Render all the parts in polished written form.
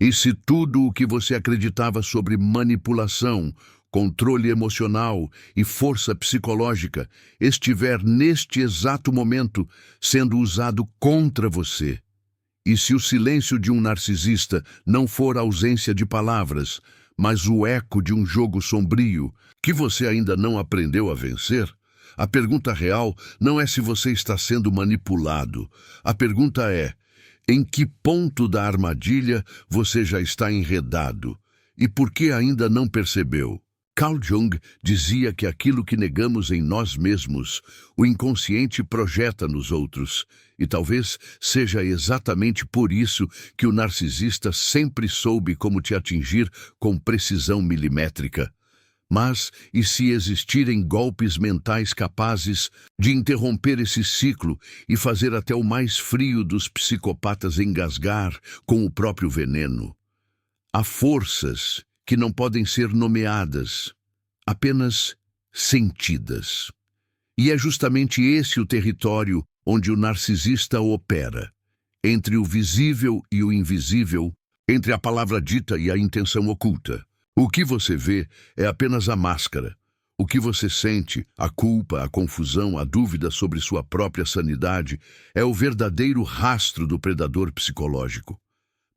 E se tudo o que você acreditava sobre manipulação, controle emocional e força psicológica estiver neste exato momento sendo usado contra você, e se o silêncio de um narcisista não for a ausência de palavras, mas o eco de um jogo sombrio que você ainda não aprendeu a vencer, a pergunta real não é se você está sendo manipulado. A pergunta é: em que ponto da armadilha você já está enredado? E por que ainda não percebeu? Carl Jung dizia que aquilo que negamos em nós mesmos, o inconsciente projeta nos outros. E talvez seja exatamente por isso que o narcisista sempre soube como te atingir com precisão milimétrica. Mas, e se existirem golpes mentais capazes de interromper esse ciclo e fazer até o mais frio dos psicopatas engasgar com o próprio veneno? Há forças que não podem ser nomeadas, apenas sentidas. E é justamente esse o território onde o narcisista opera, entre o visível e o invisível, entre a palavra dita e a intenção oculta. O que você vê é apenas a máscara. O que você sente, a culpa, a confusão, a dúvida sobre sua própria sanidade, é o verdadeiro rastro do predador psicológico.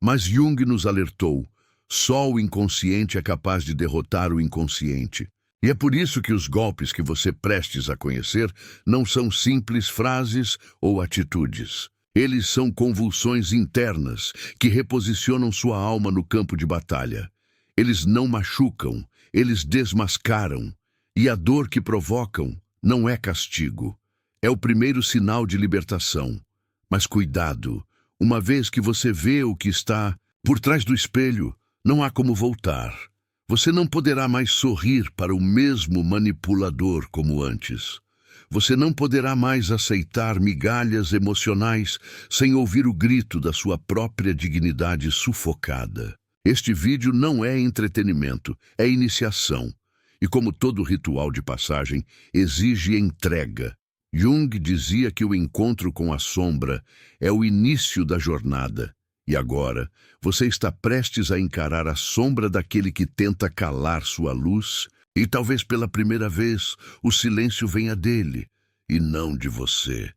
Mas Jung nos alertou: só o inconsciente é capaz de derrotar o inconsciente. E é por isso que os golpes que você prestes a conhecer não são simples frases ou atitudes. Eles são convulsões internas que reposicionam sua alma no campo de batalha. Eles não machucam, eles desmascaram. E a dor que provocam não é castigo. É o primeiro sinal de libertação. Mas cuidado, uma vez que você vê o que está por trás do espelho, não há como voltar. Você não poderá mais sorrir para o mesmo manipulador como antes. Você não poderá mais aceitar migalhas emocionais sem ouvir o grito da sua própria dignidade sufocada. Este vídeo não é entretenimento, é iniciação. E como todo ritual de passagem, exige entrega. Jung dizia que o encontro com a sombra é o início da jornada. E agora, você está prestes a encarar a sombra daquele que tenta calar sua luz, e talvez pela primeira vez o silêncio venha dele, e não de você.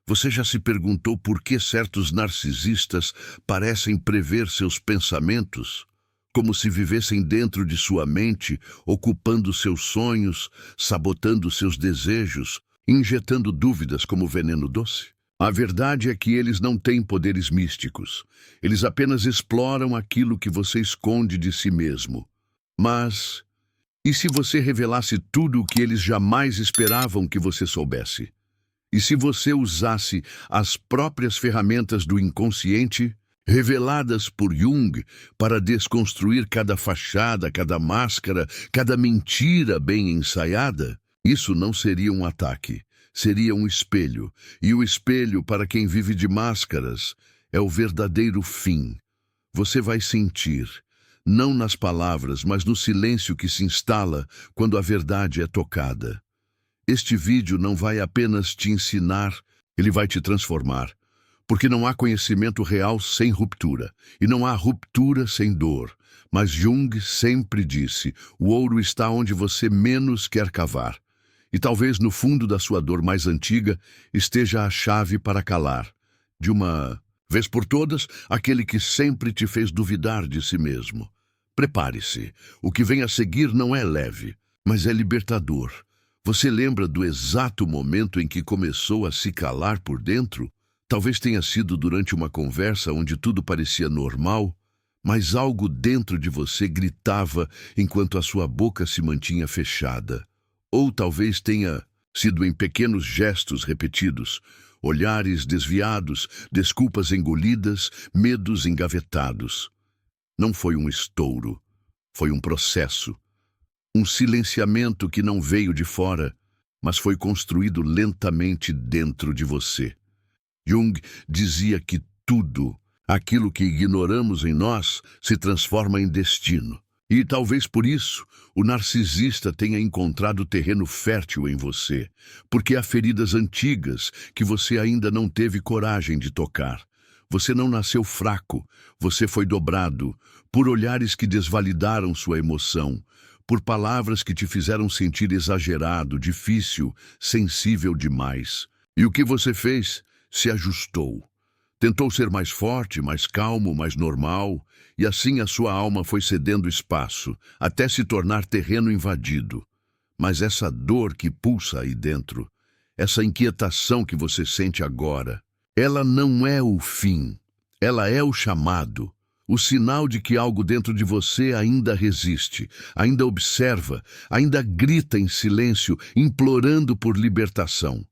Você já se perguntou por que certos narcisistas parecem prever seus pensamentos? Como se vivessem dentro de sua mente, ocupando seus sonhos, sabotando seus desejos, injetando dúvidas como veneno doce? A verdade é que eles não têm poderes místicos. Eles apenas exploram aquilo que você esconde de si mesmo. Mas, e se você revelasse tudo o que eles jamais esperavam que você soubesse? E se você usasse as próprias ferramentas do inconsciente, reveladas por Jung, para desconstruir cada fachada, cada máscara, cada mentira bem ensaiada? Isso não seria um ataque. Seria um espelho, e o espelho, para quem vive de máscaras, é o verdadeiro fim. Você vai sentir, não nas palavras, mas no silêncio que se instala quando a verdade é tocada. Este vídeo não vai apenas te ensinar, ele vai te transformar. Porque não há conhecimento real sem ruptura, e não há ruptura sem dor. Mas Jung sempre disse: o ouro está onde você menos quer cavar. E talvez no fundo da sua dor mais antiga esteja a chave para calar, de uma vez por todas, aquele que sempre te fez duvidar de si mesmo. Prepare-se. O que vem a seguir não é leve, mas é libertador. Você lembra do exato momento em que começou a se calar por dentro? Talvez tenha sido durante uma conversa onde tudo parecia normal, mas algo dentro de você gritava enquanto a sua boca se mantinha fechada. Ou talvez tenha sido em pequenos gestos repetidos, olhares desviados, desculpas engolidas, medos engavetados. Não foi um estouro, foi um processo. Um silenciamento que não veio de fora, mas foi construído lentamente dentro de você. Jung dizia que tudo, aquilo que ignoramos em nós, se transforma em destino. E talvez por isso, o narcisista tenha encontrado terreno fértil em você, porque há feridas antigas que você ainda não teve coragem de tocar. Você não nasceu fraco, você foi dobrado por olhares que desvalidaram sua emoção, por palavras que te fizeram sentir exagerado, difícil, sensível demais. E o que você fez? Se ajustou. Tentou ser mais forte, mais calmo, mais normal, e assim a sua alma foi cedendo espaço, até se tornar terreno invadido. Mas essa dor que pulsa aí dentro, essa inquietação que você sente agora, ela não é o fim, ela é o chamado, o sinal de que algo dentro de você ainda resiste, ainda observa, ainda grita em silêncio, implorando por libertação.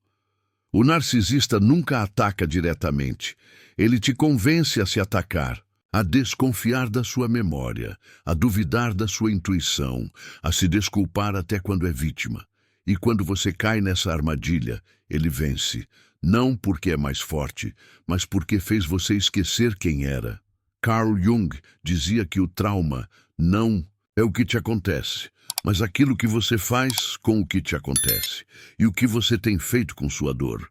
O narcisista nunca ataca diretamente. Ele te convence a se atacar, a desconfiar da sua memória, a duvidar da sua intuição, a se desculpar até quando é vítima. E quando você cai nessa armadilha, ele vence, não porque é mais forte, mas porque fez você esquecer quem era. Carl Jung dizia que o trauma não é o que te acontece, mas aquilo que você faz com o que te acontece e o que você tem feito com sua dor.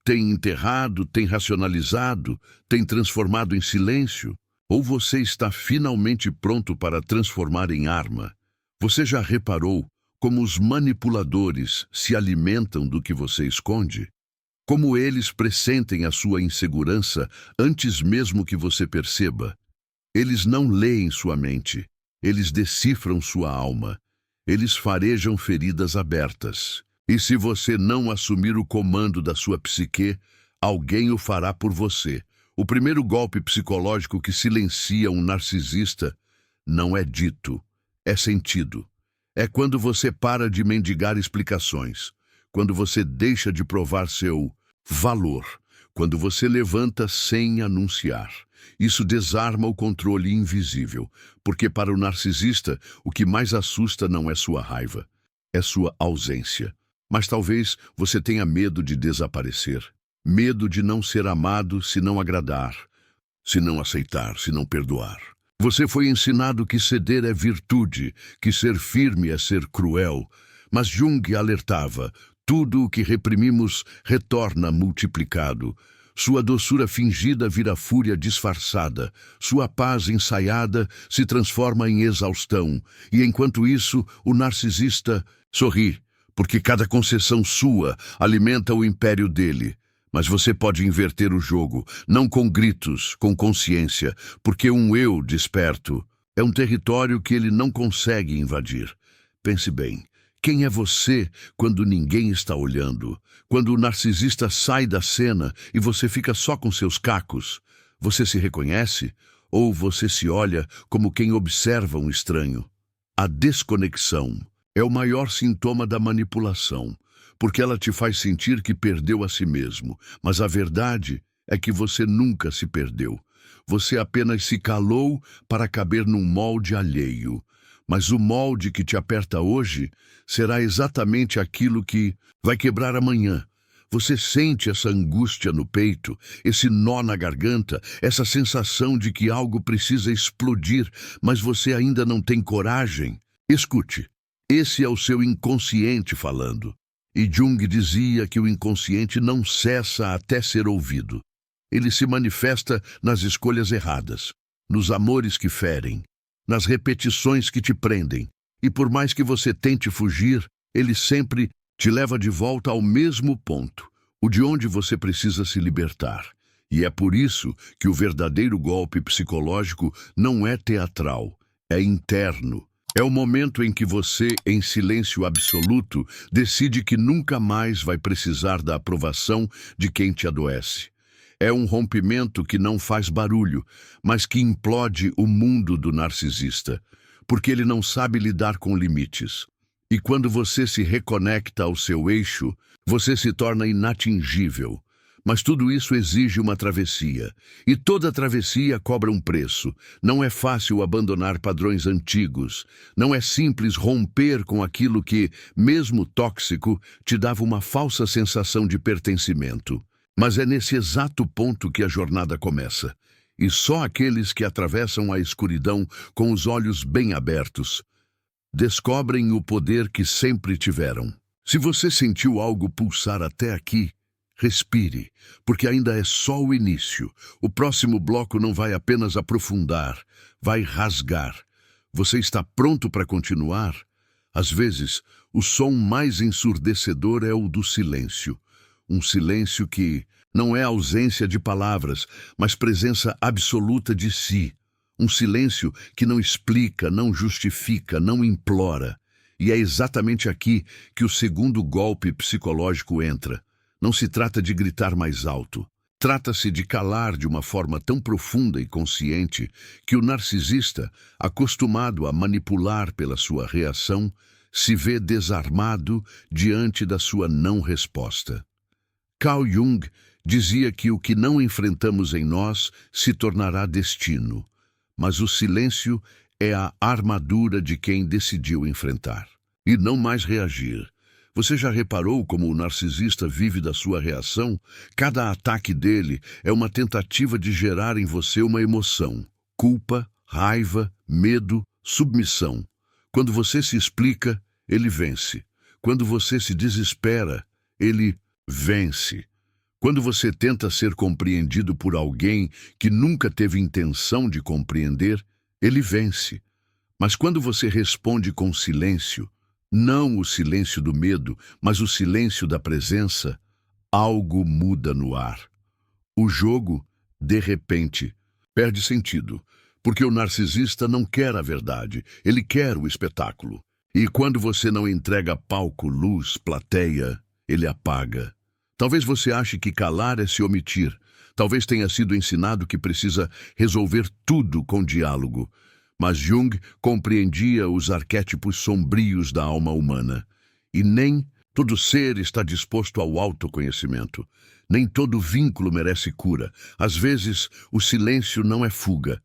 Tem enterrado, tem racionalizado, tem transformado em silêncio? Ou você está finalmente pronto para transformar em arma? Você já reparou como os manipuladores se alimentam do que você esconde? Como eles pressentem a sua insegurança antes mesmo que você perceba? Eles não leem sua mente, eles decifram sua alma, eles farejam feridas abertas. E se você não assumir o comando da sua psique, alguém o fará por você. O primeiro golpe psicológico que silencia um narcisista não é dito, é sentido. É quando você para de mendigar explicações, quando você deixa de provar seu valor, quando você levanta sem anunciar. Isso desarma o controle invisível, porque para o narcisista o que mais assusta não é sua raiva, é sua ausência. Mas talvez você tenha medo de desaparecer, medo de não ser amado se não agradar, se não aceitar, se não perdoar. Você foi ensinado que ceder é virtude, que ser firme é ser cruel, mas Jung alertava, tudo o que reprimimos retorna multiplicado. Sua doçura fingida vira fúria disfarçada, sua paz ensaiada se transforma em exaustão, e enquanto isso, o narcisista sorri, porque cada concessão sua alimenta o império dele. Mas você pode inverter o jogo, não com gritos, com consciência, porque um eu desperto é um território que ele não consegue invadir. Pense bem, quem é você quando ninguém está olhando? Quando o narcisista sai da cena e você fica só com seus cacos? Você se reconhece? Ou você se olha como quem observa um estranho? A desconexão é o maior sintoma da manipulação, porque ela te faz sentir que perdeu a si mesmo. Mas a verdade é que você nunca se perdeu. Você apenas se calou para caber num molde alheio. Mas o molde que te aperta hoje será exatamente aquilo que vai quebrar amanhã. Você sente essa angústia no peito, esse nó na garganta, essa sensação de que algo precisa explodir, mas você ainda não tem coragem? Escute. Esse é o seu inconsciente falando. E Jung dizia que o inconsciente não cessa até ser ouvido. Ele se manifesta nas escolhas erradas, nos amores que ferem, nas repetições que te prendem. E por mais que você tente fugir, ele sempre te leva de volta ao mesmo ponto, o de onde você precisa se libertar. E é por isso que o verdadeiro golpe psicológico não é teatral, é interno. É o momento em que você, em silêncio absoluto, decide que nunca mais vai precisar da aprovação de quem te adoece. É um rompimento que não faz barulho, mas que implode o mundo do narcisista, porque ele não sabe lidar com limites. E quando você se reconecta ao seu eixo, você se torna inatingível. Mas tudo isso exige uma travessia, e toda travessia cobra um preço. Não é fácil abandonar padrões antigos, não é simples romper com aquilo que, mesmo tóxico, te dava uma falsa sensação de pertencimento. Mas é nesse exato ponto que a jornada começa, e só aqueles que atravessam a escuridão com os olhos bem abertos descobrem o poder que sempre tiveram. Se você sentiu algo pulsar até aqui, Respire, porque ainda é só o início. O próximo bloco não vai apenas aprofundar, vai rasgar. Você está pronto para continuar? Às vezes, o som mais ensurdecedor é o do silêncio. Um silêncio que não é ausência de palavras, mas presença absoluta de si. Um silêncio que não explica, não justifica, não implora. E é exatamente aqui que o segundo golpe psicológico entra. Não se trata de gritar mais alto. Trata-se de calar de uma forma tão profunda e consciente que o narcisista, acostumado a manipular pela sua reação, se vê desarmado diante da sua não-resposta. Carl Jung dizia que o que não enfrentamos em nós se tornará destino, mas o silêncio é a armadura de quem decidiu enfrentar e não mais reagir. Você já reparou como o narcisista vive da sua reação? Cada ataque dele é uma tentativa de gerar em você uma emoção: culpa, raiva, medo, submissão. Quando você se explica, ele vence. Quando você se desespera, ele vence. Quando você tenta ser compreendido por alguém que nunca teve intenção de compreender, ele vence. Mas quando você responde com silêncio, não o silêncio do medo, mas o silêncio da presença, algo muda no ar. O jogo, de repente, perde sentido, porque o narcisista não quer a verdade, ele quer o espetáculo. E quando você não entrega palco, luz, plateia, ele apaga. Talvez você ache que calar é se omitir. Talvez tenha sido ensinado que precisa resolver tudo com diálogo. Mas Jung compreendia os arquétipos sombrios da alma humana. E nem todo ser está disposto ao autoconhecimento. Nem todo vínculo merece cura. Às vezes, o silêncio não é fuga,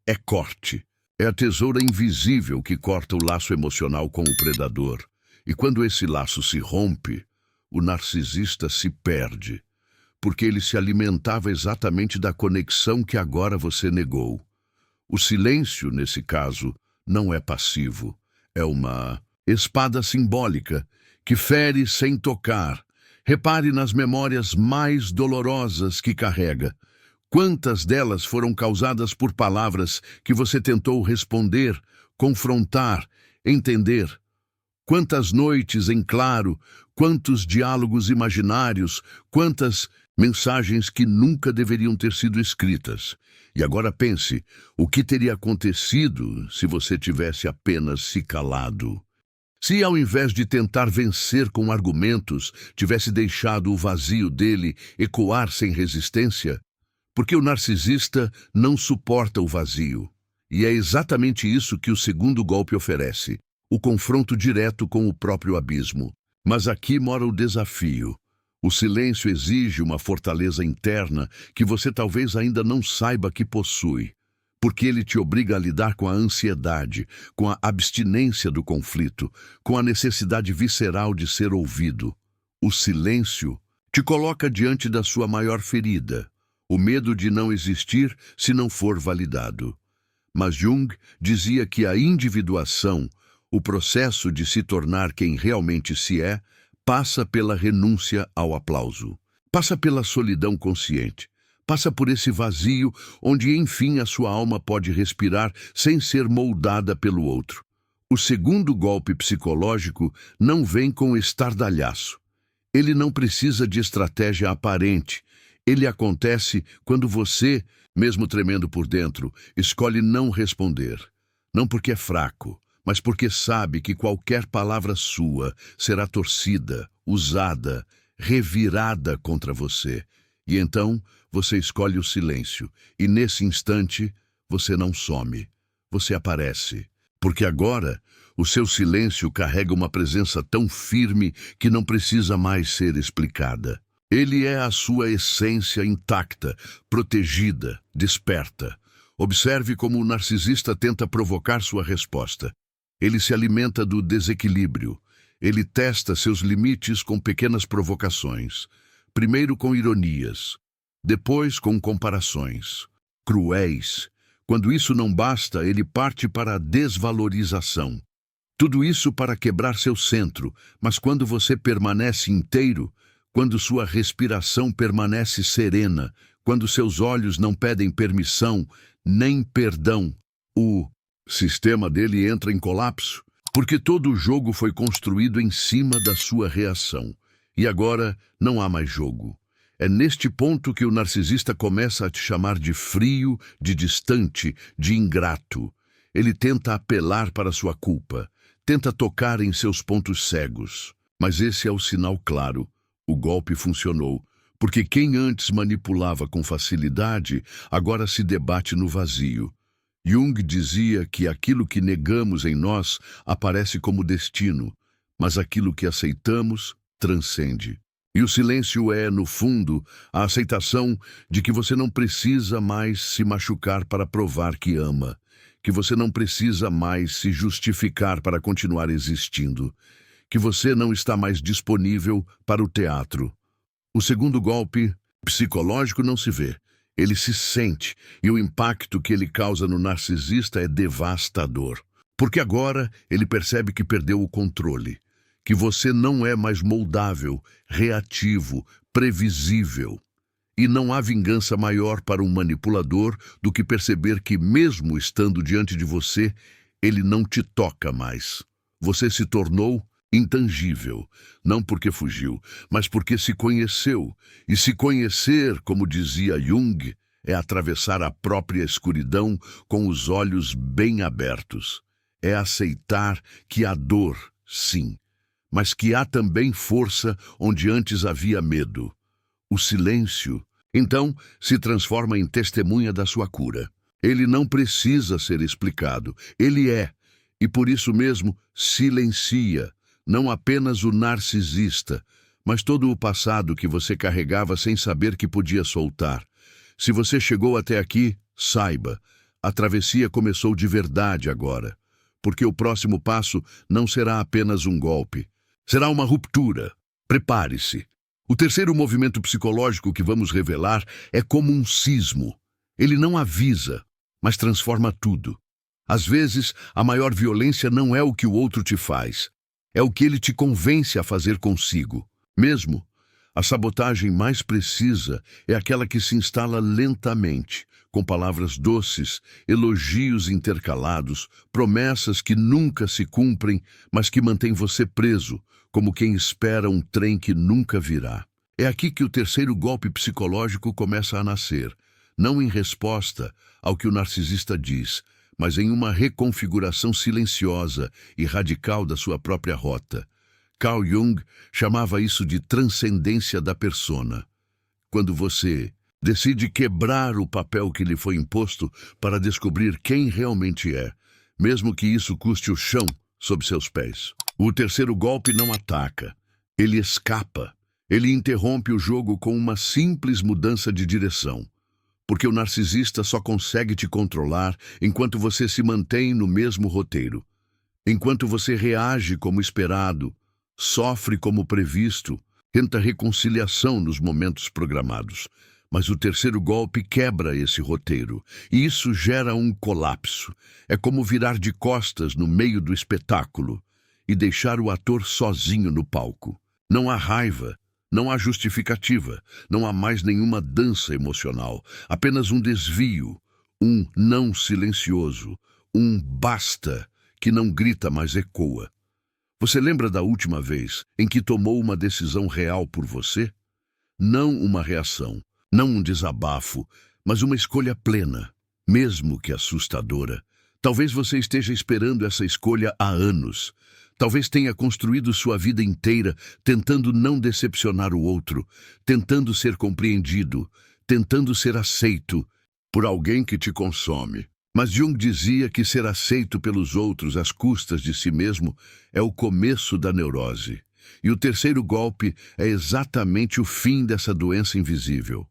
é corte. É a tesoura invisível que corta o laço emocional com o predador. E quando esse laço se rompe, o narcisista se perde, porque ele se alimentava exatamente da conexão que agora você negou. O silêncio, nesse caso, não é passivo. É uma espada simbólica que fere sem tocar. Repare nas memórias mais dolorosas que carrega. Quantas delas foram causadas por palavras que você tentou responder, confrontar, entender? Quantas noites em claro, quantos diálogos imaginários, quantas mensagens que nunca deveriam ter sido escritas. E agora pense, o que teria acontecido se você tivesse apenas se calado? Se ao invés de tentar vencer com argumentos, tivesse deixado o vazio dele ecoar sem resistência? Porque o narcisista não suporta o vazio. E é exatamente isso que o segundo golpe oferece: o confronto direto com o próprio abismo. Mas aqui mora o desafio. O silêncio exige uma fortaleza interna que você talvez ainda não saiba que possui, porque ele te obriga a lidar com a ansiedade, com a abstinência do conflito, com a necessidade visceral de ser ouvido. O silêncio te coloca diante da sua maior ferida, o medo de não existir se não for validado. Mas Jung dizia que a individuação, o processo de se tornar quem realmente se é, passa pela renúncia ao aplauso, passa pela solidão consciente, passa por esse vazio onde, enfim, a sua alma pode respirar sem ser moldada pelo outro. O segundo golpe psicológico não vem com estardalhaço. Ele não precisa de estratégia aparente. Ele acontece quando você, mesmo tremendo por dentro, escolhe não responder. Não porque é fraco, mas porque sabe que qualquer palavra sua será torcida, usada, revirada contra você. E então você escolhe o silêncio, e nesse instante você não some, você aparece. Porque agora o seu silêncio carrega uma presença tão firme que não precisa mais ser explicada. Ele é a sua essência intacta, protegida, desperta. Observe como o narcisista tenta provocar sua resposta. Ele se alimenta do desequilíbrio. Ele testa seus limites com pequenas provocações. Primeiro com ironias, depois com comparações cruéis. Quando isso não basta, ele parte para a desvalorização. Tudo isso para quebrar seu centro, mas quando você permanece inteiro, quando sua respiração permanece serena, quando seus olhos não pedem permissão nem perdão, o sistema dele entra em colapso, porque todo o jogo foi construído em cima da sua reação. E agora não há mais jogo. É neste ponto que o narcisista começa a te chamar de frio, de distante, de ingrato. Ele tenta apelar para sua culpa, tenta tocar em seus pontos cegos. Mas esse é o sinal claro. O golpe funcionou, porque quem antes manipulava com facilidade, agora se debate no vazio. Jung dizia que aquilo que negamos em nós aparece como destino, mas aquilo que aceitamos transcende. E o silêncio é, no fundo, a aceitação de que você não precisa mais se machucar para provar que ama, que você não precisa mais se justificar para continuar existindo, que você não está mais disponível para o teatro. O segundo golpe psicológico não se vê, ele se sente, e o impacto que ele causa no narcisista é devastador. Porque agora ele percebe que perdeu o controle, que você não é mais moldável, reativo, previsível. E não há vingança maior para um manipulador do que perceber que, mesmo estando diante de você, ele não te toca mais. Você se tornou intangível, não porque fugiu, mas porque se conheceu. E se conhecer, como dizia Jung, é atravessar a própria escuridão com os olhos bem abertos. É aceitar que há dor, sim, mas que há também força onde antes havia medo. O silêncio, então, se transforma em testemunha da sua cura. Ele não precisa ser explicado, ele é, e por isso mesmo silencia, não apenas o narcisista, mas todo o passado que você carregava sem saber que podia soltar. Se você chegou até aqui, saiba, a travessia começou de verdade agora, porque o próximo passo não será apenas um golpe. Será uma ruptura. Prepare-se. O terceiro movimento psicológico que vamos revelar é como um sismo. Ele não avisa, mas transforma tudo. Às vezes, a maior violência não é o que o outro te faz, é o que ele te convence a fazer consigo. Mesmo, a sabotagem mais precisa é aquela que se instala lentamente, com palavras doces, elogios intercalados, promessas que nunca se cumprem, mas que mantêm você preso, como quem espera um trem que nunca virá. É aqui que o terceiro golpe psicológico começa a nascer, não em resposta ao que o narcisista diz, mas em uma reconfiguração silenciosa e radical da sua própria rota. Carl Jung chamava isso de transcendência da persona. Quando você decide quebrar o papel que lhe foi imposto para descobrir quem realmente é, mesmo que isso custe o chão sob seus pés. O terceiro golpe não ataca, ele escapa. Ele interrompe o jogo com uma simples mudança de direção. Porque o narcisista só consegue te controlar enquanto você se mantém no mesmo roteiro. Enquanto você reage como esperado, sofre como previsto, tenta reconciliação nos momentos programados. Mas o terceiro golpe quebra esse roteiro, e isso gera um colapso. É como virar de costas no meio do espetáculo e deixar o ator sozinho no palco. Não há raiva, não há justificativa, não há mais nenhuma dança emocional, apenas um desvio, um não silencioso, um basta que não grita, mas ecoa. Você lembra da última vez em que tomou uma decisão real por você? Não uma reação, não um desabafo, mas uma escolha plena, mesmo que assustadora. Talvez você esteja esperando essa escolha há anos. Talvez tenha construído sua vida inteira tentando não decepcionar o outro, tentando ser compreendido, tentando ser aceito por alguém que te consome. Mas Jung dizia que ser aceito pelos outros às custas de si mesmo é o começo da neurose. E o terceiro golpe é exatamente o fim dessa doença invisível.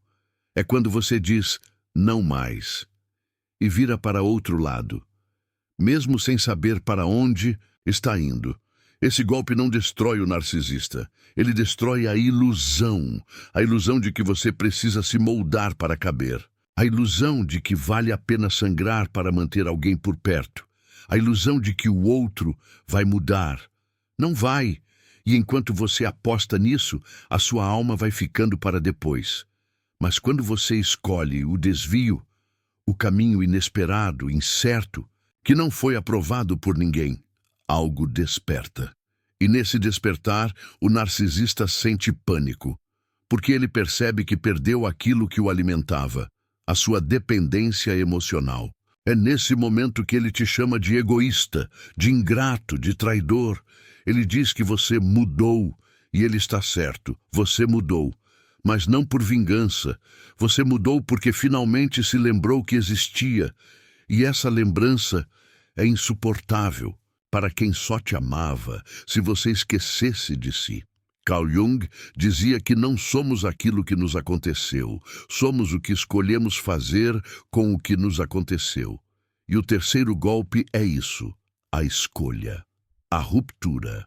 É quando você diz não mais e vira para outro lado, mesmo sem saber para onde está indo. Esse golpe não destrói o narcisista, ele destrói a ilusão de que você precisa se moldar para caber, a ilusão de que vale a pena sangrar para manter alguém por perto, a ilusão de que o outro vai mudar. Não vai, E enquanto você aposta nisso, a sua alma vai ficando para depois. Mas quando você escolhe o desvio, o caminho inesperado, incerto, que não foi aprovado por ninguém, algo desperta. E nesse despertar, o narcisista sente pânico, porque ele percebe que perdeu aquilo que o alimentava, a sua dependência emocional. É nesse momento que ele te chama de egoísta, de ingrato, de traidor. Ele diz que você mudou, e ele está certo, você mudou. Mas não por vingança, você mudou porque finalmente se lembrou que existia, e essa lembrança é insuportável para quem só te amava se você esquecesse de si. Carl Jung dizia que não somos aquilo que nos aconteceu, somos o que escolhemos fazer com o que nos aconteceu. E o terceiro golpe é isso, a escolha, a ruptura,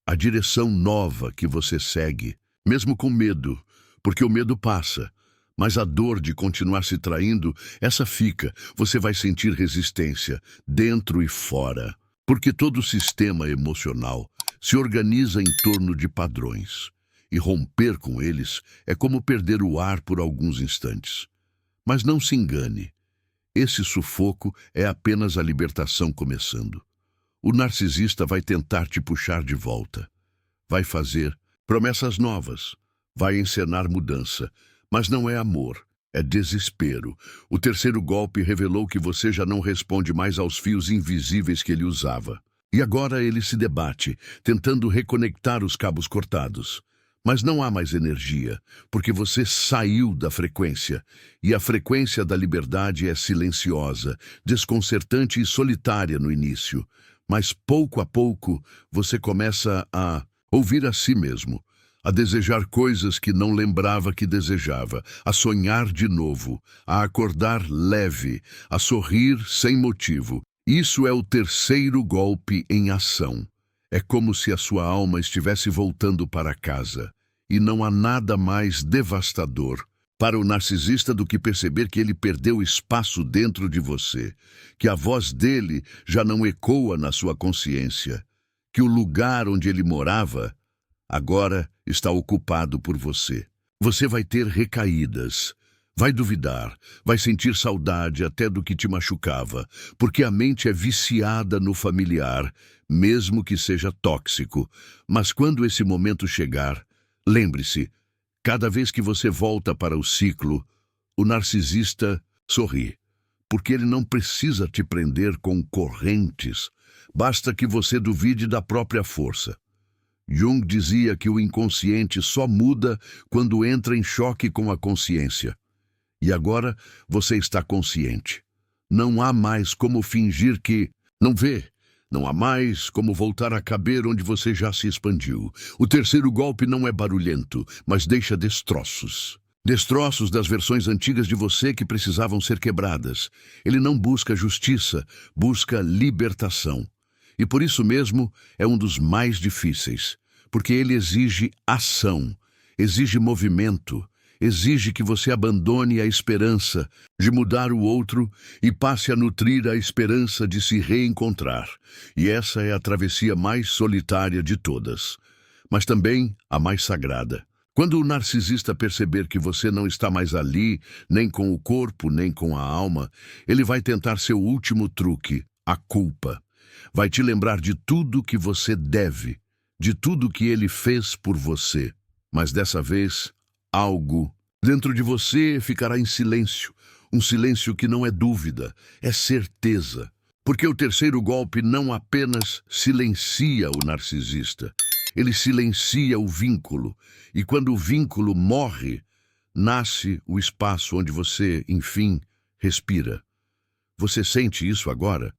a direção nova que você segue, mesmo com medo, porque o medo passa, mas a dor de continuar se traindo, essa fica, você vai sentir resistência, dentro e fora, porque todo o sistema emocional se organiza em torno de padrões, e romper com eles é como perder o ar por alguns instantes. Mas não se engane, esse sufoco é apenas a libertação começando. O narcisista vai tentar te puxar de volta, vai fazer promessas novas, vai encenar mudança, mas não é amor, é desespero. O terceiro golpe revelou que você já não responde mais aos fios invisíveis que ele usava. E agora ele se debate, tentando reconectar os cabos cortados. Mas não há mais energia, porque você saiu da frequência. E a frequência da liberdade é silenciosa, desconcertante e solitária no início. Mas pouco a pouco você começa a ouvir a si mesmo, a desejar coisas que não lembrava que desejava, a sonhar de novo, a acordar leve, a sorrir sem motivo. Isso é o terceiro golpe em ação. É como se a sua alma estivesse voltando para casa. E não há nada mais devastador para o narcisista do que perceber que ele perdeu espaço dentro de você, que a voz dele já não ecoa na sua consciência, que o lugar onde ele morava agora está ocupado por você. Você vai ter recaídas, vai duvidar, vai sentir saudade até do que te machucava, porque a mente é viciada no familiar, mesmo que seja tóxico. Mas quando esse momento chegar, lembre-se, cada vez que você volta para o ciclo, o narcisista sorri, porque ele não precisa te prender com correntes, basta que você duvide da própria força. Jung dizia que o inconsciente só muda quando entra em choque com a consciência. E agora você está consciente. Não há mais como fingir que não vê. Não há mais como voltar a caber onde você já se expandiu. O terceiro golpe não é barulhento, mas deixa destroços. Destroços das versões antigas de você que precisavam ser quebradas. Ele não busca justiça, busca libertação. E por isso mesmo é um dos mais difíceis, porque ele exige ação, exige movimento, exige que você abandone a esperança de mudar o outro e passe a nutrir a esperança de se reencontrar. E essa é a travessia mais solitária de todas, mas também a mais sagrada. Quando o narcisista perceber que você não está mais ali, nem com o corpo, nem com a alma, ele vai tentar seu último truque, a culpa. Vai te lembrar de tudo que você deve, de tudo que ele fez por você. Mas dessa vez, algo dentro de você ficará em silêncio. Um silêncio que não é dúvida, é certeza. Porque o terceiro golpe não apenas silencia o narcisista, ele silencia o vínculo. E quando o vínculo morre, nasce o espaço onde você, enfim, respira. Você sente isso agora?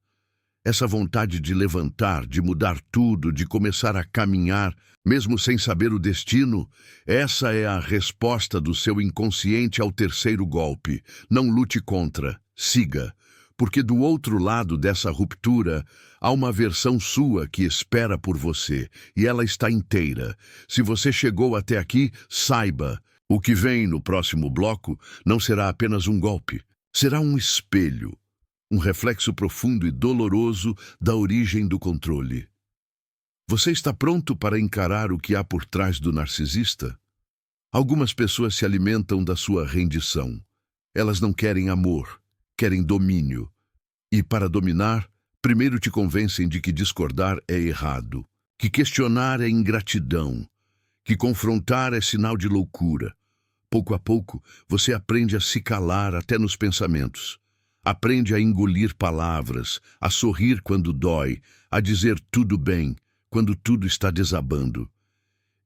Essa vontade de levantar, de mudar tudo, de começar a caminhar, mesmo sem saber o destino, essa é a resposta do seu inconsciente ao terceiro golpe. Não lute contra, siga, porque do outro lado dessa ruptura há uma versão sua que espera por você, e ela está inteira. Se você chegou até aqui, saiba, o que vem no próximo bloco não será apenas um golpe, será um espelho. Um reflexo profundo e doloroso da origem do controle. Você está pronto para encarar o que há por trás do narcisista? Algumas pessoas se alimentam da sua rendição. Elas não querem amor, querem domínio. E para dominar, primeiro te convencem de que discordar é errado, que questionar é ingratidão, que confrontar é sinal de loucura. Pouco a pouco, você aprende a se calar até nos pensamentos. Aprende a engolir palavras, a sorrir quando dói, a dizer tudo bem, quando tudo está desabando.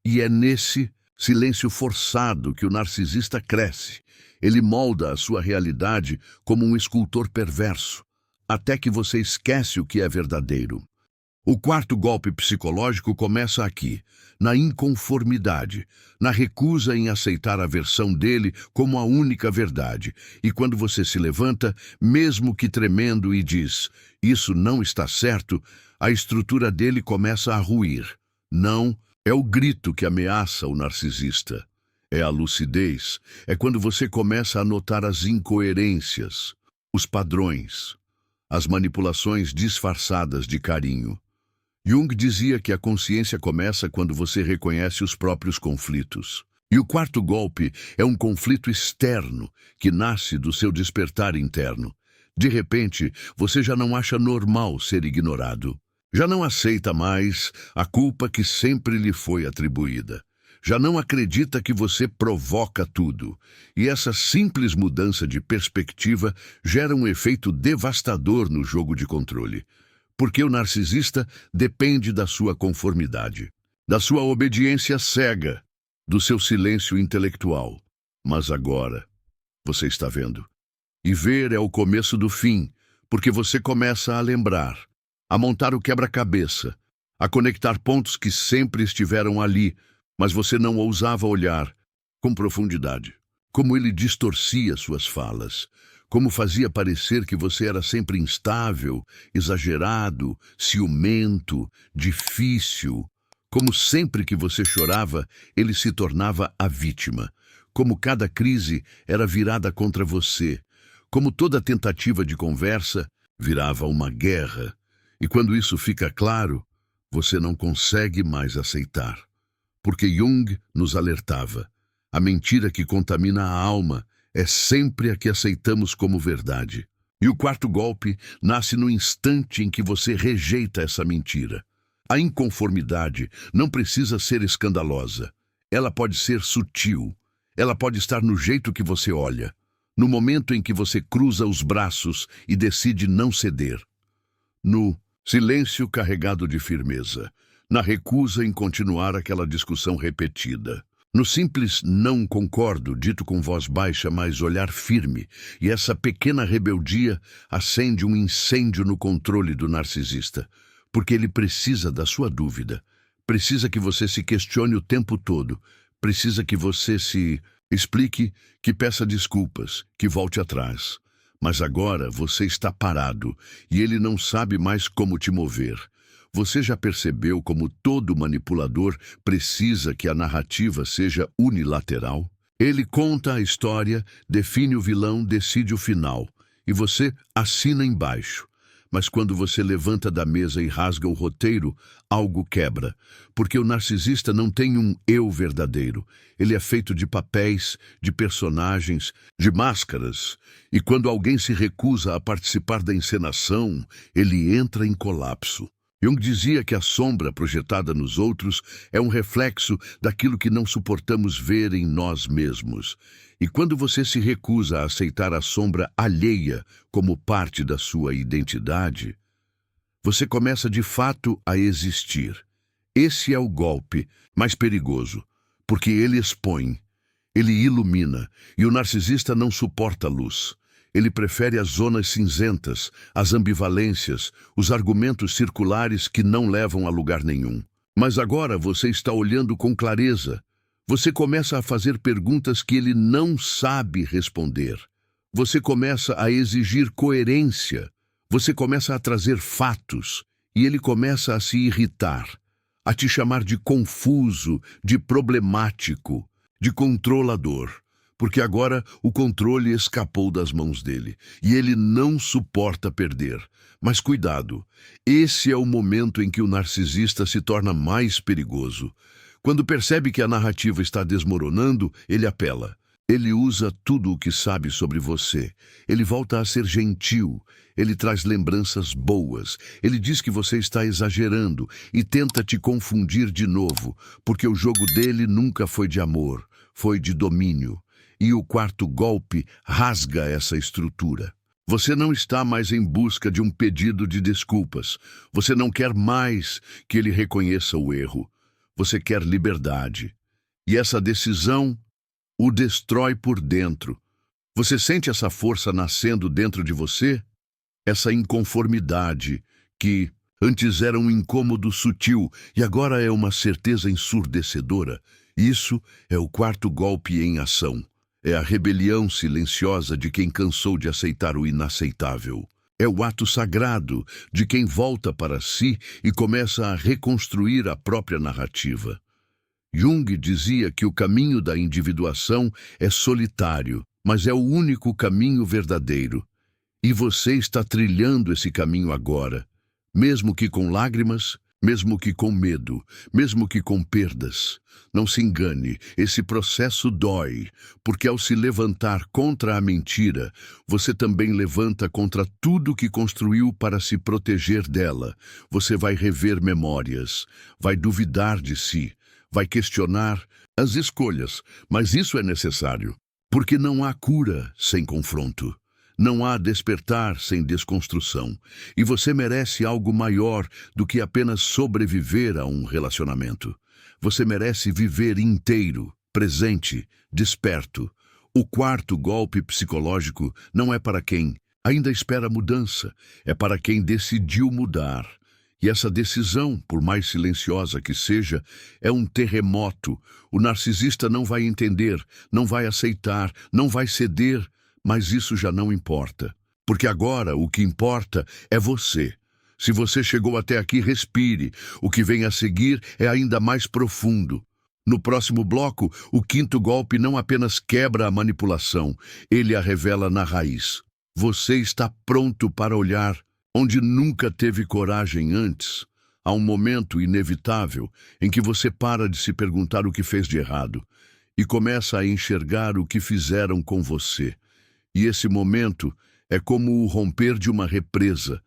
E é nesse silêncio forçado que o narcisista cresce. Ele molda a sua realidade como um escultor perverso, até que você esquece o que é verdadeiro. O quarto golpe psicológico começa aqui, na inconformidade, na recusa em aceitar a versão dele como a única verdade. E quando você se levanta, mesmo que tremendo, e diz, isso não está certo, a estrutura dele começa a ruir. Não, é o grito que ameaça o narcisista. É a lucidez, é quando você começa a notar as incoerências, os padrões, as manipulações disfarçadas de carinho. Jung dizia que a consciência começa quando você reconhece os próprios conflitos. E o quarto golpe é um conflito externo que nasce do seu despertar interno. De repente, você já não acha normal ser ignorado. Já não aceita mais a culpa que sempre lhe foi atribuída. Já não acredita que você provoca tudo. E essa simples mudança de perspectiva gera um efeito devastador no jogo de controle. Porque o narcisista depende da sua conformidade, da sua obediência cega, do seu silêncio intelectual. Mas agora, você está vendo. E ver é o começo do fim, porque você começa a lembrar, a montar o quebra-cabeça, a conectar pontos que sempre estiveram ali, mas você não ousava olhar com profundidade. Como ele distorcia suas falas, como fazia parecer que você era sempre instável, exagerado, ciumento, difícil. Como sempre que você chorava, ele se tornava a vítima. Como cada crise era virada contra você. Como toda tentativa de conversa virava uma guerra. E quando isso fica claro, você não consegue mais aceitar. Porque Jung nos alertava. A mentira que contamina a alma é sempre a que aceitamos como verdade. E o quarto golpe nasce no instante em que você rejeita essa mentira. A inconformidade não precisa ser escandalosa. Ela pode ser sutil. Ela pode estar no jeito que você olha, no momento em que você cruza os braços e decide não ceder. No silêncio carregado de firmeza, na recusa em continuar aquela discussão repetida. No simples não concordo, dito com voz baixa, mas olhar firme, e essa pequena rebeldia acende um incêndio no controle do narcisista, porque ele precisa da sua dúvida, precisa que você se questione o tempo todo, precisa que você se explique, que peça desculpas, que volte atrás. Mas agora você está parado, e ele não sabe mais como te mover. Você já percebeu como todo manipulador precisa que a narrativa seja unilateral? Ele conta a história, define o vilão, decide o final, e você assina embaixo. Mas quando você levanta da mesa e rasga o roteiro, algo quebra, porque o narcisista não tem um eu verdadeiro. Ele é feito de papéis, de personagens, de máscaras. E quando alguém se recusa a participar da encenação, ele entra em colapso. Jung dizia que a sombra projetada nos outros é um reflexo daquilo que não suportamos ver em nós mesmos. E quando você se recusa a aceitar a sombra alheia como parte da sua identidade, você começa de fato a existir. Esse é o golpe mais perigoso, porque ele expõe, ele ilumina, e o narcisista não suporta a luz. Ele prefere as zonas cinzentas, as ambivalências, os argumentos circulares que não levam a lugar nenhum. Mas agora você está olhando com clareza. Você começa a fazer perguntas que ele não sabe responder. Você começa a exigir coerência. Você começa a trazer fatos. E ele começa a se irritar, a te chamar de confuso, de problemático, de controlador. porque agora o controle escapou das mãos dele, e ele não suporta perder. Mas cuidado, esse é o momento em que o narcisista se torna mais perigoso. Quando percebe que a narrativa está desmoronando, ele apela. Ele usa tudo o que sabe sobre você. Ele volta a ser gentil. Ele traz lembranças boas. Ele diz que você está exagerando e tenta te confundir de novo, porque o jogo dele nunca foi de amor, foi de domínio. E o quarto golpe rasga essa estrutura. Você não está mais em busca de um pedido de desculpas. Você não quer mais que ele reconheça o erro. Você quer liberdade. E essa decisão o destrói por dentro. Você sente essa força nascendo dentro de você? Essa inconformidade que antes era um incômodo sutil e agora é uma certeza ensurdecedora. Isso é o quarto golpe em ação. É a rebelião silenciosa de quem cansou de aceitar o inaceitável. É o ato sagrado de quem volta para si e começa a reconstruir a própria narrativa. Jung dizia que o caminho da individuação é solitário, mas é o único caminho verdadeiro. E você está trilhando esse caminho agora, mesmo que com lágrimas, mesmo que com medo, mesmo que com perdas. Não se engane, esse processo dói, porque ao se levantar contra a mentira, você também levanta contra tudo que construiu para se proteger dela. Você vai rever memórias, vai duvidar de si, vai questionar as escolhas, mas isso é necessário, porque não há cura sem confronto. Não há despertar sem desconstrução, e você merece algo maior do que apenas sobreviver a um relacionamento. Você merece viver inteiro, presente, desperto. O quarto golpe psicológico não é para quem ainda espera mudança, é para quem decidiu mudar. E essa decisão, por mais silenciosa que seja, é um terremoto. O narcisista não vai entender, não vai aceitar, não vai ceder, mas isso já não importa. Porque agora o que importa é você. Se você chegou até aqui, respire. O que vem a seguir é ainda mais profundo. No próximo bloco, o quinto golpe não apenas quebra a manipulação, ele a revela na raiz. Você está pronto para olhar onde nunca teve coragem antes. Há um momento inevitável em que você para de se perguntar o que fez de errado e começa a enxergar o que fizeram com você. E esse momento é como o romper de uma represa.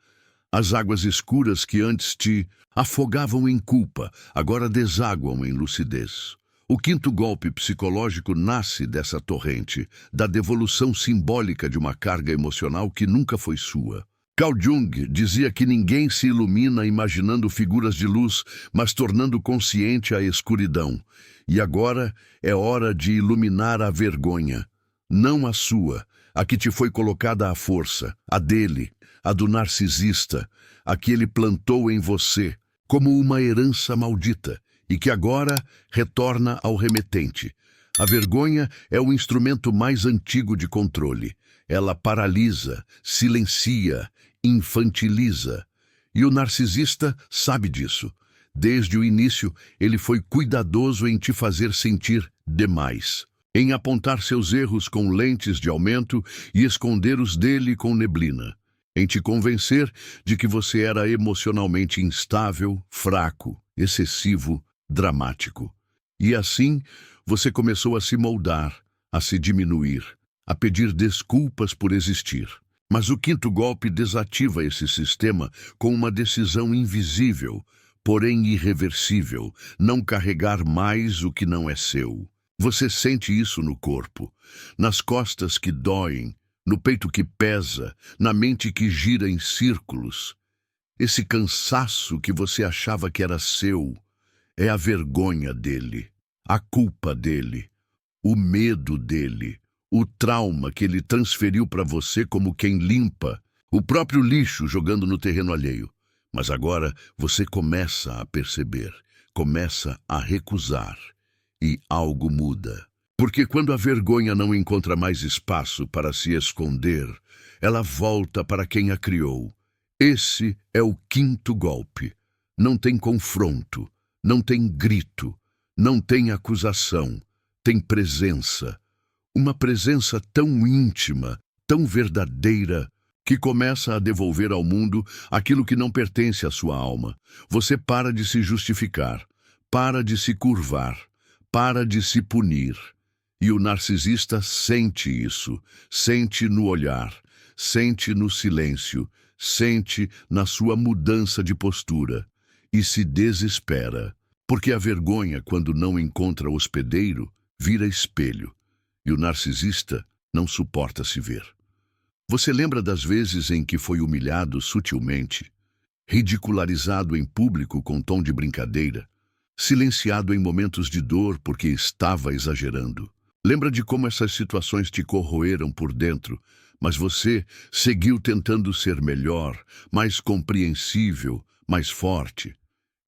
As águas escuras que antes te afogavam em culpa, agora desaguam em lucidez. O quinto golpe psicológico nasce dessa torrente, da devolução simbólica de uma carga emocional que nunca foi sua. Carl Jung dizia que ninguém se ilumina imaginando figuras de luz, mas tornando consciente a escuridão. E agora é hora de iluminar a vergonha, não a sua, a que te foi colocada à força, a dele, a do narcisista, a que ele plantou em você, como uma herança maldita, e que agora retorna ao remetente. A vergonha é o instrumento mais antigo de controle. Ela paralisa, silencia, infantiliza. E o narcisista sabe disso. Desde o início, ele foi cuidadoso em te fazer sentir demais, em apontar seus erros com lentes de aumento e esconder os dele com neblina, em te convencer de que você era emocionalmente instável, fraco, excessivo, dramático. E assim, você começou a se moldar, a se diminuir, a pedir desculpas por existir. Mas o quinto golpe desativa esse sistema com uma decisão invisível, porém irreversível: não carregar mais o que não é seu. Você sente isso no corpo, nas costas que doem, no peito que pesa, na mente que gira em círculos. Esse cansaço que você achava que era seu é a vergonha dele, a culpa dele, o medo dele, o trauma que ele transferiu para você como quem limpa, o próprio lixo jogando no terreno alheio. Mas agora você começa a perceber, começa a recusar, e algo muda. Porque quando a vergonha não encontra mais espaço para se esconder, ela volta para quem a criou. Esse é o quinto golpe. Não tem confronto, não tem grito, não tem acusação, tem presença. Uma presença tão íntima, tão verdadeira, que começa a devolver ao mundo aquilo que não pertence à sua alma. Você para de se justificar, para de se curvar, para de se punir. E o narcisista sente isso, sente no olhar, sente no silêncio, sente na sua mudança de postura e se desespera, porque a vergonha, quando não encontra hospedeiro, vira espelho, e o narcisista não suporta se ver. Você lembra das vezes em que foi humilhado sutilmente, ridicularizado em público com tom de brincadeira, silenciado em momentos de dor porque estava exagerando? Lembra de como essas situações te corroeram por dentro, mas você seguiu tentando ser melhor, mais compreensível, mais forte?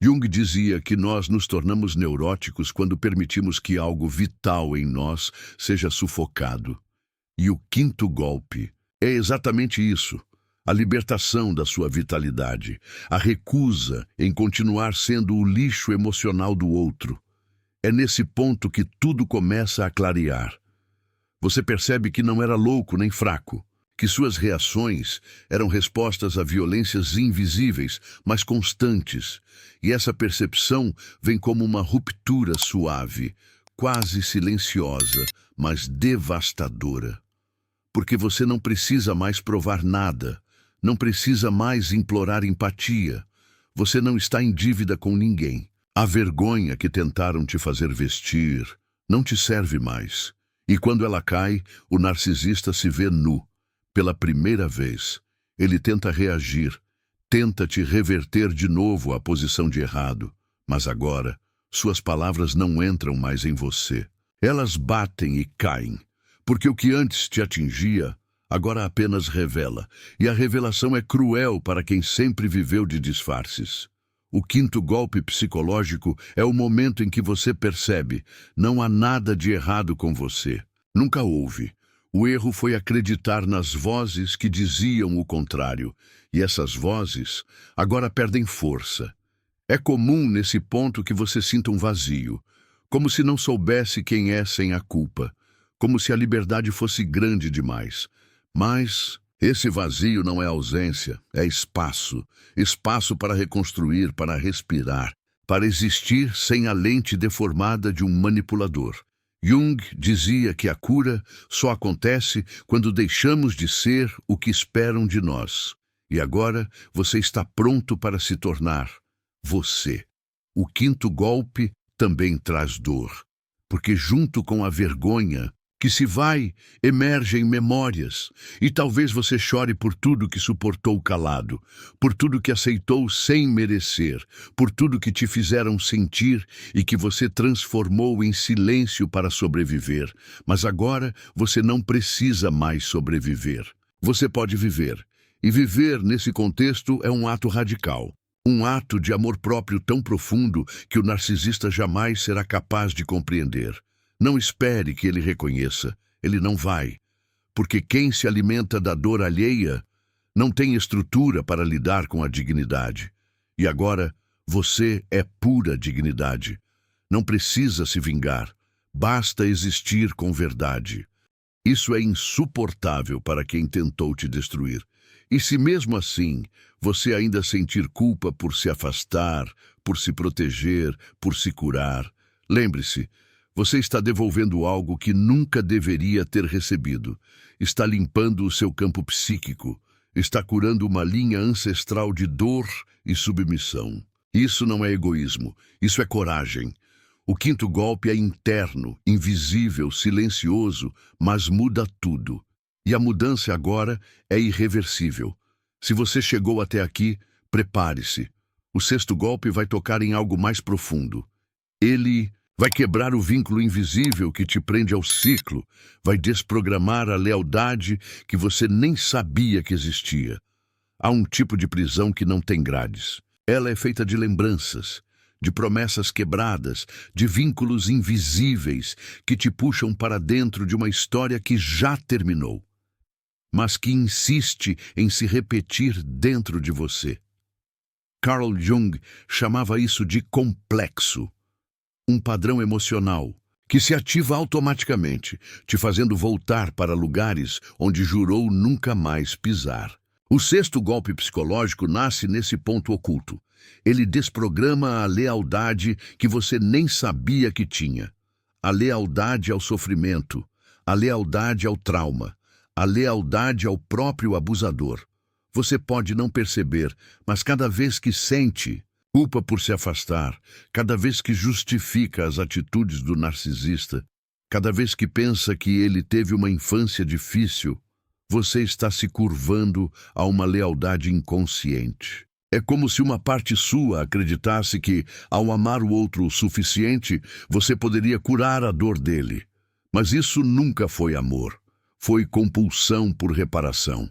Jung dizia que nós nos tornamos neuróticos quando permitimos que algo vital em nós seja sufocado. E o quinto golpe é exatamente isso: a libertação da sua vitalidade, a recusa em continuar sendo o lixo emocional do outro. É nesse ponto que tudo começa a clarear. Você percebe que não era louco nem fraco, que suas reações eram respostas a violências invisíveis, mas constantes, e essa percepção vem como uma ruptura suave, quase silenciosa, mas devastadora. Porque você não precisa mais provar nada, não precisa mais implorar empatia, você não está em dívida com ninguém. A vergonha que tentaram te fazer vestir não te serve mais. E quando ela cai, o narcisista se vê nu. Pela primeira vez, ele tenta reagir, tenta te reverter de novo à posição de errado. Mas agora, suas palavras não entram mais em você. Elas batem e caem, porque o que antes te atingia, agora apenas revela. E a revelação é cruel para quem sempre viveu de disfarces. O quinto golpe psicológico é o momento em que você percebe: não há nada de errado com você. Nunca houve. O erro foi acreditar nas vozes que diziam o contrário. E essas vozes agora perdem força. É comum nesse ponto que você sinta um vazio, como se não soubesse quem é sem a culpa, como se a liberdade fosse grande demais. Mas esse vazio não é ausência, é espaço. Espaço para reconstruir, para respirar, para existir sem a lente deformada de um manipulador. Jung dizia que a cura só acontece quando deixamos de ser o que esperam de nós. E agora você está pronto para se tornar você. O quinto golpe também traz dor, porque junto com a vergonha que se vai, emergem memórias, e talvez você chore por tudo que suportou calado, por tudo que aceitou sem merecer, por tudo que te fizeram sentir e que você transformou em silêncio para sobreviver. Mas agora você não precisa mais sobreviver. Você pode viver. E viver nesse contexto é um ato radical. Um ato de amor próprio tão profundo que o narcisista jamais será capaz de compreender. Não espere que ele reconheça, ele não vai, porque quem se alimenta da dor alheia não tem estrutura para lidar com a dignidade. E agora você é pura dignidade. Não precisa se vingar, basta existir com verdade. Isso é insuportável para quem tentou te destruir. E se mesmo assim você ainda sentir culpa por se afastar, por se proteger, por se curar, lembre-se: você está devolvendo algo que nunca deveria ter recebido. Está limpando o seu campo psíquico. Está curando uma linha ancestral de dor e submissão. Isso não é egoísmo, isso é coragem. O quinto golpe é interno, invisível, silencioso, mas muda tudo. E a mudança agora é irreversível. Se você chegou até aqui, prepare-se. O sexto golpe vai tocar em algo mais profundo. Ele vai quebrar o vínculo invisível que te prende ao ciclo, vai desprogramar a lealdade que você nem sabia que existia. Há um tipo de prisão que não tem grades. Ela é feita de lembranças, de promessas quebradas, de vínculos invisíveis que te puxam para dentro de uma história que já terminou, mas que insiste em se repetir dentro de você. Carl Jung chamava isso de complexo. Um padrão emocional que se ativa automaticamente, te fazendo voltar para lugares onde jurou nunca mais pisar. O sexto golpe psicológico nasce nesse ponto oculto. Ele desprograma a lealdade que você nem sabia que tinha. A lealdade ao sofrimento, a lealdade ao trauma, a lealdade ao próprio abusador. Você pode não perceber, mas cada vez que sente culpa por se afastar, cada vez que justifica as atitudes do narcisista, cada vez que pensa que ele teve uma infância difícil, você está se curvando a uma lealdade inconsciente. É como se uma parte sua acreditasse que, ao amar o outro o suficiente, você poderia curar a dor dele. Mas isso nunca foi amor. Foi compulsão por reparação.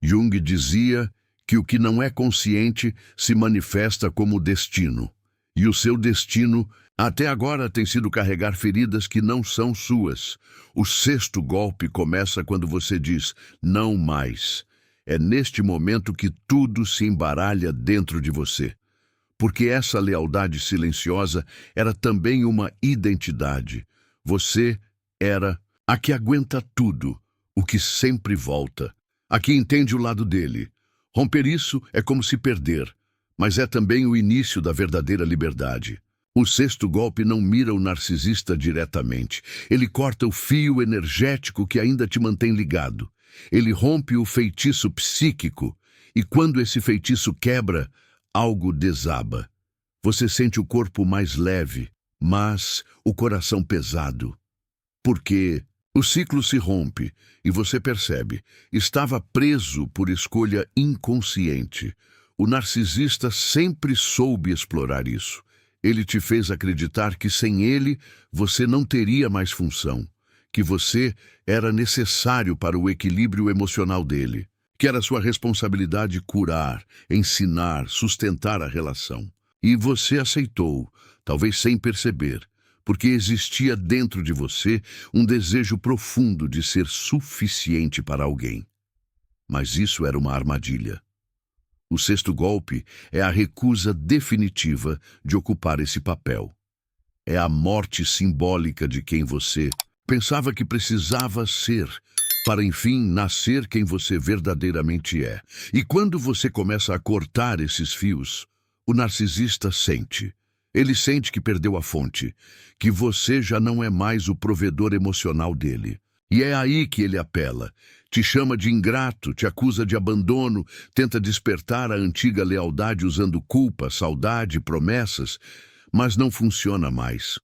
Jung dizia que o que não é consciente se manifesta como destino. E o seu destino, até agora, tem sido carregar feridas que não são suas. O sexto golpe começa quando você diz, não mais. É neste momento que tudo se embaralha dentro de você. Porque essa lealdade silenciosa era também uma identidade. Você era a que aguenta tudo, o que sempre volta, a que entende o lado dele. Romper isso é como se perder, mas é também o início da verdadeira liberdade. O sexto golpe não mira o narcisista diretamente. Ele corta o fio energético que ainda te mantém ligado. Ele rompe o feitiço psíquico, e quando esse feitiço quebra, algo desaba. Você sente o corpo mais leve, mas o coração pesado. Porque o ciclo se rompe e você percebe, estava preso por escolha inconsciente. O narcisista sempre soube explorar isso. Ele te fez acreditar que sem ele você não teria mais função, que você era necessário para o equilíbrio emocional dele, que era sua responsabilidade curar, ensinar, sustentar a relação. E você aceitou, talvez sem perceber, porque existia dentro de você um desejo profundo de ser suficiente para alguém. Mas isso era uma armadilha. O sexto golpe é a recusa definitiva de ocupar esse papel. É a morte simbólica de quem você pensava que precisava ser, para enfim nascer quem você verdadeiramente é. E quando você começa a cortar esses fios, o narcisista sente. Ele sente que perdeu a fonte, que você já não é mais o provedor emocional dele. E é aí que ele apela. Te chama de ingrato, te acusa de abandono, tenta despertar a antiga lealdade usando culpa, saudade, promessas, mas não funciona mais.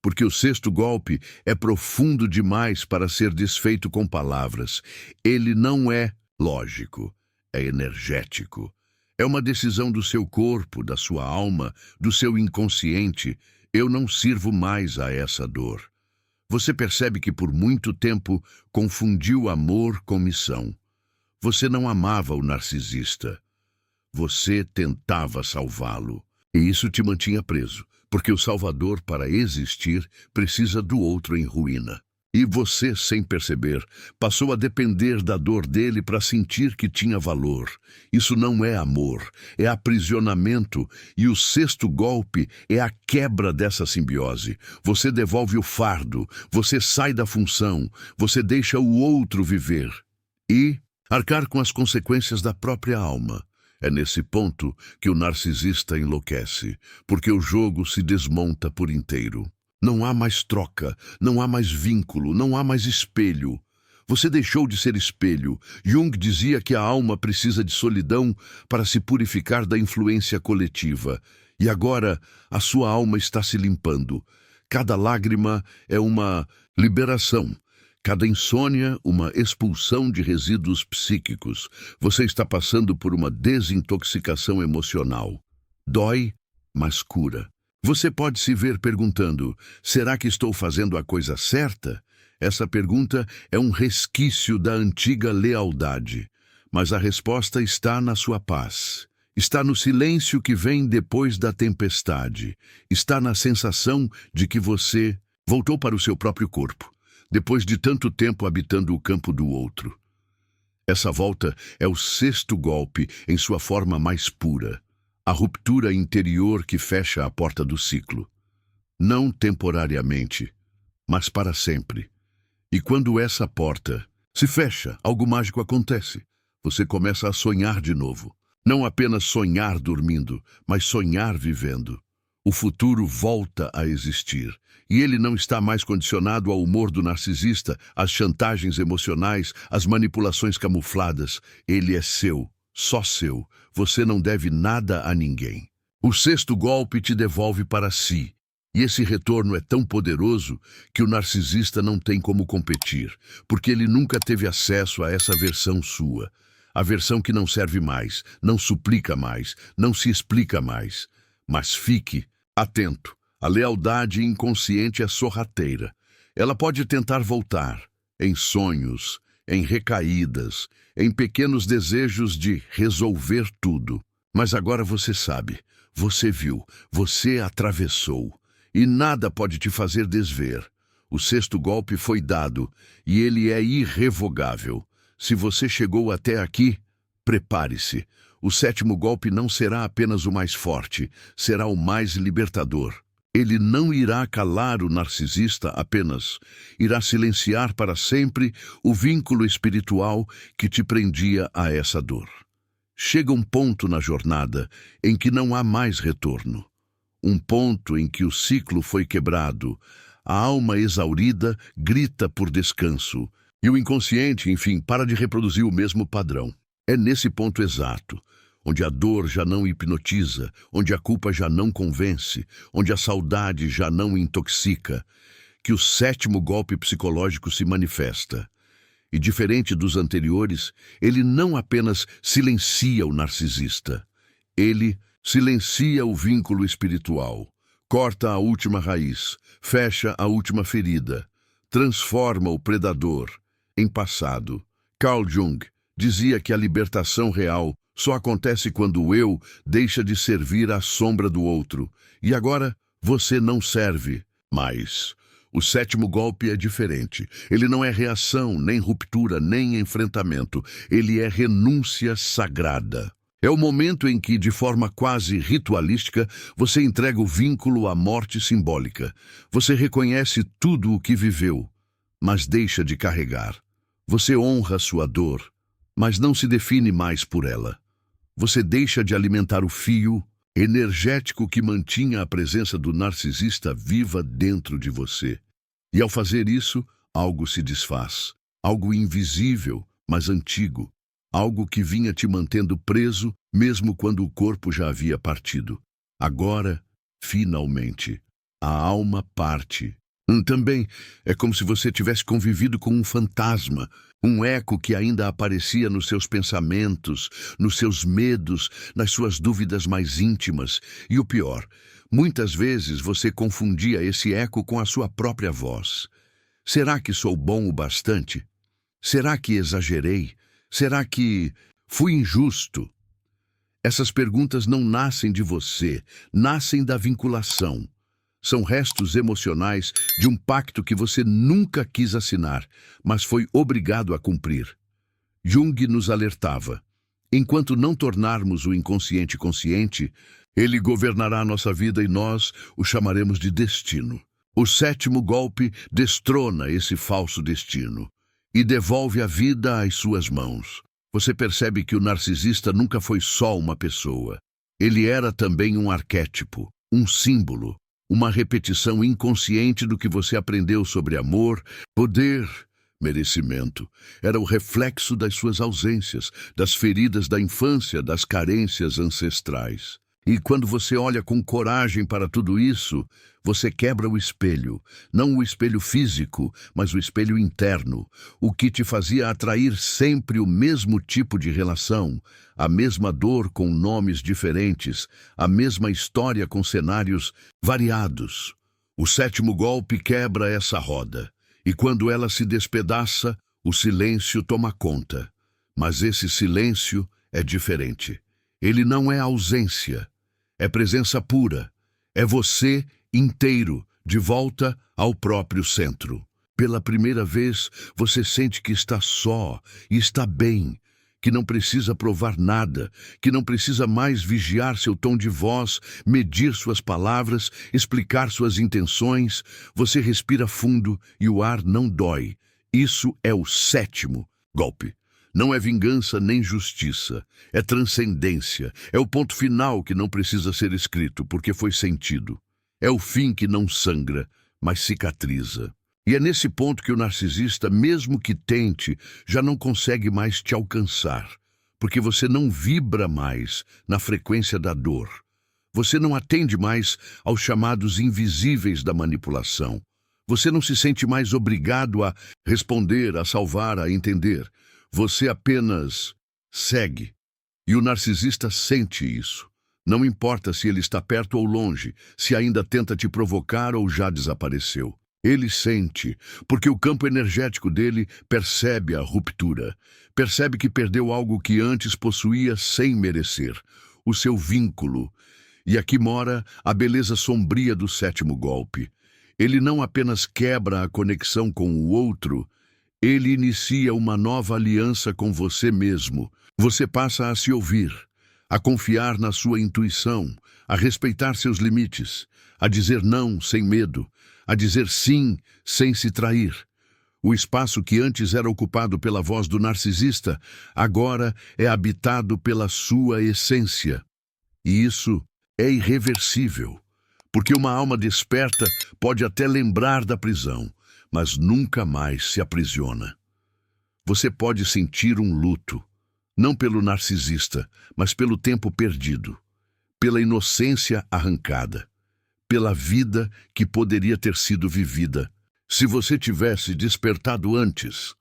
Porque o sexto golpe é profundo demais para ser desfeito com palavras. Ele não é lógico, é energético. É uma decisão do seu corpo, da sua alma, do seu inconsciente. Eu não sirvo mais a essa dor. Você percebe que por muito tempo confundiu amor com missão. Você não amava o narcisista. Você tentava salvá-lo. E isso te mantinha preso, porque o salvador, para existir, precisa do outro em ruína. E você, sem perceber, passou a depender da dor dele para sentir que tinha valor. Isso não é amor, é aprisionamento, e o sexto golpe é a quebra dessa simbiose. Você devolve o fardo, você sai da função, você deixa o outro viver. E arcar com as consequências da própria alma. É nesse ponto que o narcisista enlouquece, porque o jogo se desmonta por inteiro. Não há mais troca, não há mais vínculo, não há mais espelho. Você deixou de ser espelho. Jung dizia que a alma precisa de solidão para se purificar da influência coletiva. E agora a sua alma está se limpando. Cada lágrima é uma liberação. Cada insônia, uma expulsão de resíduos psíquicos. Você está passando por uma desintoxicação emocional. Dói, mas cura. Você pode se ver perguntando, será que estou fazendo a coisa certa? Essa pergunta é um resquício da antiga lealdade, mas a resposta está na sua paz. Está no silêncio que vem depois da tempestade. Está na sensação de que você voltou para o seu próprio corpo, depois de tanto tempo habitando o campo do outro. Essa volta é o sexto golpe em sua forma mais pura. A ruptura interior que fecha a porta do ciclo. Não temporariamente, mas para sempre. E quando essa porta se fecha, algo mágico acontece. Você começa a sonhar de novo. Não apenas sonhar dormindo, mas sonhar vivendo. O futuro volta a existir. E ele não está mais condicionado ao humor do narcisista, às chantagens emocionais, às manipulações camufladas. Ele é seu, só seu. Você não deve nada a ninguém. O sexto golpe te devolve para si. E esse retorno é tão poderoso que o narcisista não tem como competir, porque ele nunca teve acesso a essa versão sua. A versão que não serve mais, não suplica mais, não se explica mais. Mas fique atento. A lealdade inconsciente é sorrateira. Ela pode tentar voltar, em sonhos, em recaídas, em pequenos desejos de resolver tudo. Mas agora você sabe, você viu, você atravessou. E nada pode te fazer desver. O sexto golpe foi dado, e ele é irrevogável. Se você chegou até aqui, prepare-se. O sétimo golpe não será apenas o mais forte, será o mais libertador. Ele não irá calar o narcisista apenas, irá silenciar para sempre o vínculo espiritual que te prendia a essa dor. Chega um ponto na jornada em que não há mais retorno. Um ponto em que o ciclo foi quebrado, a alma exaurida grita por descanso, e o inconsciente, enfim, para de reproduzir o mesmo padrão. É nesse ponto exato, onde a dor já não hipnotiza, onde a culpa já não convence, onde a saudade já não intoxica, que o sétimo golpe psicológico se manifesta. E diferente dos anteriores, ele não apenas silencia o narcisista, ele silencia o vínculo espiritual, corta a última raiz, fecha a última ferida, transforma o predador em passado. Carl Jung dizia que a libertação real só acontece quando o eu deixa de servir à sombra do outro. E agora você não serve mais. O sétimo golpe é diferente. Ele não é reação, nem ruptura, nem enfrentamento. Ele é renúncia sagrada. É o momento em que, de forma quase ritualística, você entrega o vínculo à morte simbólica. Você reconhece tudo o que viveu, mas deixa de carregar. Você honra sua dor, mas não se define mais por ela. Você deixa de alimentar o fio energético que mantinha a presença do narcisista viva dentro de você. E ao fazer isso, algo se desfaz. Algo invisível, mas antigo. Algo que vinha te mantendo preso, mesmo quando o corpo já havia partido. Agora, finalmente, a alma parte. Também é como se você tivesse convivido com um fantasma, um eco que ainda aparecia nos seus pensamentos, nos seus medos, nas suas dúvidas mais íntimas. E o pior, muitas vezes você confundia esse eco com a sua própria voz. Será que sou bom o bastante? Será que exagerei? Será que fui injusto? Essas perguntas não nascem de você, nascem da vinculação. São restos emocionais de um pacto que você nunca quis assinar, mas foi obrigado a cumprir. Jung nos alertava: enquanto não tornarmos o inconsciente consciente, ele governará a nossa vida e nós o chamaremos de destino. O sétimo golpe destrona esse falso destino e devolve a vida às suas mãos. Você percebe que o narcisista nunca foi só uma pessoa. Ele era também um arquétipo, um símbolo, uma repetição inconsciente do que você aprendeu sobre amor, poder, merecimento. Era o reflexo das suas ausências, das feridas da infância, das carências ancestrais. E quando você olha com coragem para tudo isso, você quebra o espelho. Não o espelho físico, mas o espelho interno. O que te fazia atrair sempre o mesmo tipo de relação, a mesma dor com nomes diferentes, a mesma história com cenários variados. O sétimo golpe quebra essa roda. E quando ela se despedaça, o silêncio toma conta. Mas esse silêncio é diferente. Ele não é ausência. É presença pura. É você inteiro, de volta ao próprio centro. Pela primeira vez, você sente que está só e está bem, que não precisa provar nada, que não precisa mais vigiar seu tom de voz, medir suas palavras, explicar suas intenções. Você respira fundo e o ar não dói. Isso é o sétimo golpe. Não é vingança nem justiça, é transcendência, é o ponto final que não precisa ser escrito, porque foi sentido. É o fim que não sangra, mas cicatriza. E é nesse ponto que o narcisista, mesmo que tente, já não consegue mais te alcançar, porque você não vibra mais na frequência da dor. Você não atende mais aos chamados invisíveis da manipulação. Você não se sente mais obrigado a responder, a salvar, a entender. Você apenas segue. E o narcisista sente isso. Não importa se ele está perto ou longe, se ainda tenta te provocar ou já desapareceu. Ele sente, porque o campo energético dele percebe a ruptura. Percebe que perdeu algo que antes possuía sem merecer. O seu vínculo. E aqui mora a beleza sombria do sétimo golpe. Ele não apenas quebra a conexão com o outro, ele inicia uma nova aliança com você mesmo. Você passa a se ouvir, a confiar na sua intuição, a respeitar seus limites, a dizer não sem medo, a dizer sim sem se trair. O espaço que antes era ocupado pela voz do narcisista, agora é habitado pela sua essência. E isso é irreversível, porque uma alma desperta pode até lembrar da prisão, mas nunca mais se aprisiona. Você pode sentir um luto, não pelo narcisista, mas pelo tempo perdido, pela inocência arrancada, pela vida que poderia ter sido vivida, se você tivesse despertado antes.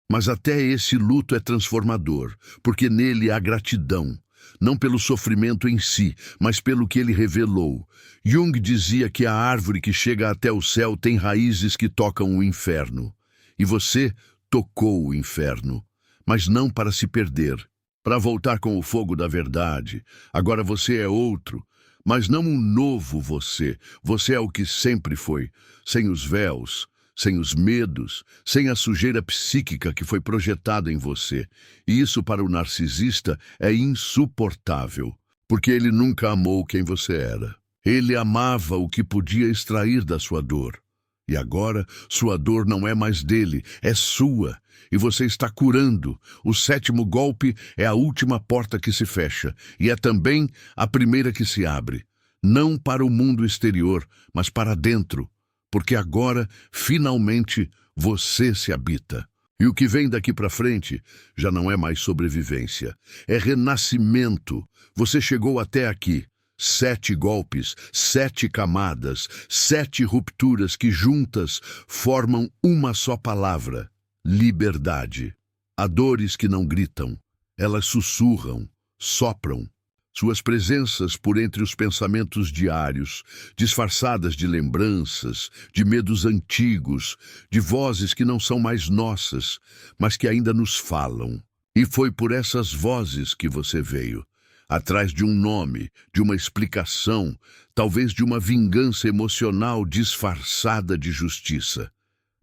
Mas até esse luto é transformador, porque nele há gratidão, não pelo sofrimento em si, mas pelo que ele revelou. Jung dizia que a árvore que chega até o céu tem raízes que tocam o inferno. E você tocou o inferno, mas não para se perder, para voltar com o fogo da verdade. Agora você é outro, mas não um novo você. Você é o que sempre foi, sem os véus, sem os medos, sem a sujeira psíquica que foi projetada em você. E isso para o narcisista é insuportável, porque ele nunca amou quem você era. Ele amava o que podia extrair da sua dor. E agora, sua dor não é mais dele, é sua. E você está curando. O sétimo golpe é a última porta que se fecha, e é também a primeira que se abre. Não para o mundo exterior, mas para dentro. Porque agora, finalmente, você se habita. E o que vem daqui para frente já não é mais sobrevivência. É renascimento. Você chegou até aqui. 7 golpes, 7 camadas, 7 rupturas que juntas formam uma só palavra: liberdade. Há dores que não gritam, elas sussurram, sopram. Suas presenças por entre os pensamentos diários, disfarçadas de lembranças, de medos antigos, de vozes que não são mais nossas, mas que ainda nos falam. E foi por essas vozes que você veio. Atrás de um nome, de uma explicação, talvez de uma vingança emocional disfarçada de justiça.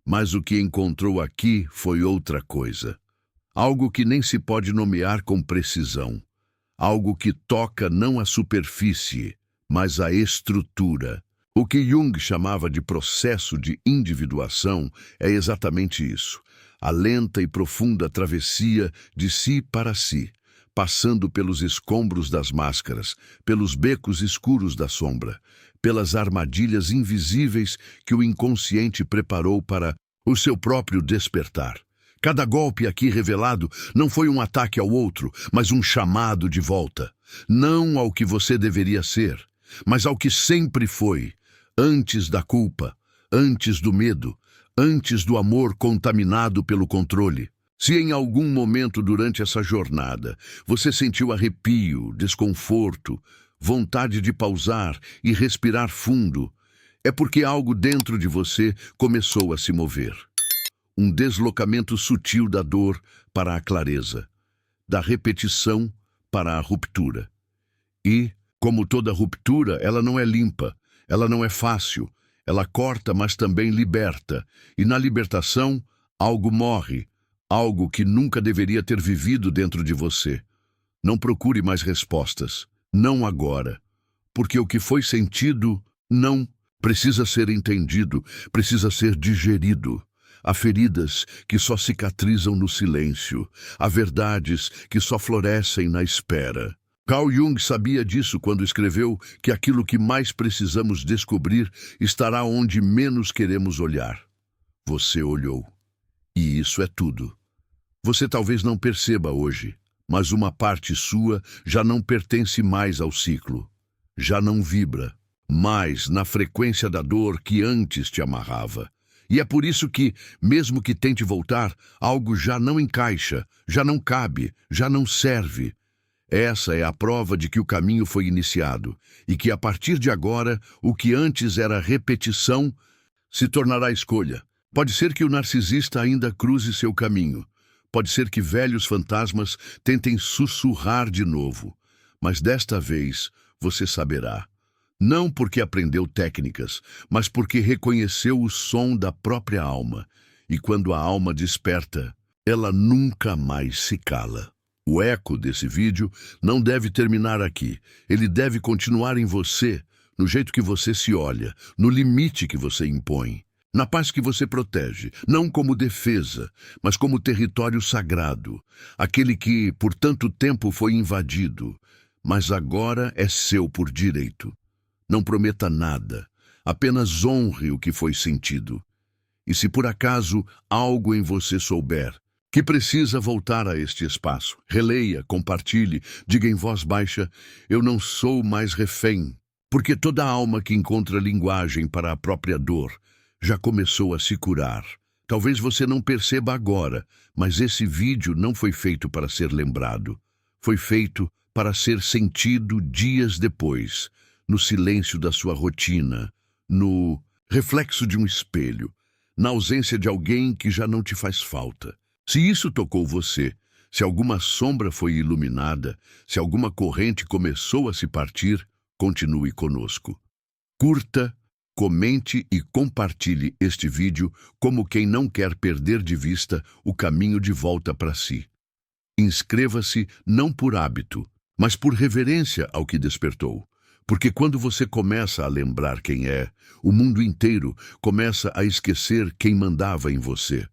Mas o que encontrou aqui foi outra coisa. Algo que nem se pode nomear com precisão. Algo que toca não a superfície, mas a estrutura. O que Jung chamava de processo de individuação é exatamente isso. A lenta e profunda travessia de si para si, passando pelos escombros das máscaras, pelos becos escuros da sombra, pelas armadilhas invisíveis que o inconsciente preparou para o seu próprio despertar. Cada golpe aqui revelado não foi um ataque ao outro, mas um chamado de volta. Não ao que você deveria ser, mas ao que sempre foi, antes da culpa, antes do medo, antes do amor contaminado pelo controle. Se em algum momento durante essa jornada você sentiu arrepio, desconforto, vontade de pausar e respirar fundo, é porque algo dentro de você começou a se mover. Um deslocamento sutil da dor para a clareza, da repetição para a ruptura. E, como toda ruptura, ela não é limpa, ela não é fácil, ela corta, mas também liberta. E na libertação, algo morre, algo que nunca deveria ter vivido dentro de você. Não procure mais respostas, não agora, porque o que foi sentido não precisa ser entendido, precisa ser digerido. Há feridas que só cicatrizam no silêncio, há verdades que só florescem na espera. Carl Jung sabia disso quando escreveu que aquilo que mais precisamos descobrir estará onde menos queremos olhar. Você olhou. E isso é tudo. Você talvez não perceba hoje, mas uma parte sua já não pertence mais ao ciclo. Já não vibra mais na frequência da dor que antes te amarrava. E é por isso que, mesmo que tente voltar, algo já não encaixa, já não cabe, já não serve. Essa é a prova de que o caminho foi iniciado e que, a partir de agora, o que antes era repetição se tornará escolha. Pode ser que o narcisista ainda cruze seu caminho. Pode ser que velhos fantasmas tentem sussurrar de novo. Mas desta vez você saberá. Não porque aprendeu técnicas, mas porque reconheceu o som da própria alma. E quando a alma desperta, ela nunca mais se cala. O eco desse vídeo não deve terminar aqui. Ele deve continuar em você, no jeito que você se olha, no limite que você impõe, na paz que você protege, não como defesa, mas como território sagrado, aquele que por tanto tempo foi invadido, mas agora é seu por direito. Não prometa nada, apenas honre o que foi sentido. E se por acaso algo em você souber que precisa voltar a este espaço, releia, compartilhe, diga em voz baixa: eu não sou mais refém, porque toda alma que encontra linguagem para a própria dor já começou a se curar. Talvez você não perceba agora, mas esse vídeo não foi feito para ser lembrado. Foi feito para ser sentido dias depois, no silêncio da sua rotina, no reflexo de um espelho, na ausência de alguém que já não te faz falta. Se isso tocou você, se alguma sombra foi iluminada, se alguma corrente começou a se partir, continue conosco. Curta, comente e compartilhe este vídeo como quem não quer perder de vista o caminho de volta para si. Inscreva-se não por hábito, mas por reverência ao que despertou. Porque quando você começa a lembrar quem é, o mundo inteiro começa a esquecer quem mandava em você.